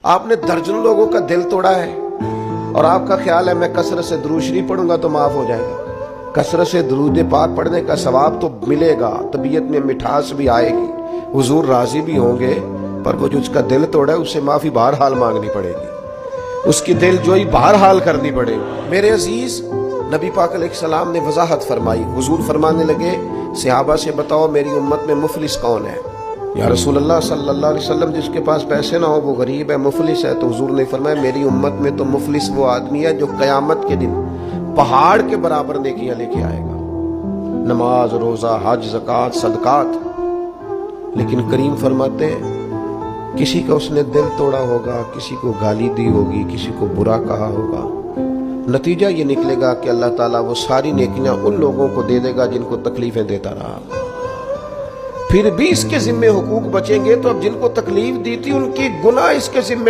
آپ نے درجنوں لوگوں کا دل توڑا ہے اور آپ کا خیال ہے میں کثرت سے درود شریف پڑھوں گا تو معاف ہو جائے گا۔ کثرت سے درود پاک پڑھنے کا ثواب تو ملے گا، طبیعت میں مٹھاس بھی آئے گی، حضور راضی بھی ہوں گے، پر وہ جو اس کا دل توڑا ہے اس سے معافی بہرحال مانگنی پڑے گی، اس کی دل جوئی بہرحال کرنی پڑے گی۔ میرے عزیز، نبی پاک علیہ السلام نے وضاحت فرمائی۔ حضور فرمانے لگے صحابہ سے بتاؤ میری امت میں مفلس کون ہے؟ یا رسول اللہ صلی اللہ علیہ وسلم جس کے پاس پیسے نہ ہو وہ غریب ہے، مفلس ہے۔ تو حضور نے فرمایا میری امت میں تو مفلس وہ آدمی ہے جو قیامت کے دن پہاڑ کے برابر نیکیاں لے کے آئے گا، نماز، روزہ، حج، زکوٰۃ، صدقات، لیکن کریم فرماتے ہیں کسی کا اس نے دل توڑا ہوگا، کسی کو گالی دی ہوگی، کسی کو برا کہا ہوگا، نتیجہ یہ نکلے گا کہ اللہ تعالیٰ وہ ساری نیکیاں ان لوگوں کو دے دے گا جن کو تکلیفیں دیتا رہا، پھر بھی اس کے ذمے حقوق بچیں گے تو اب جن کو تکلیف دی تھی ان کی گناہ اس کے ذمے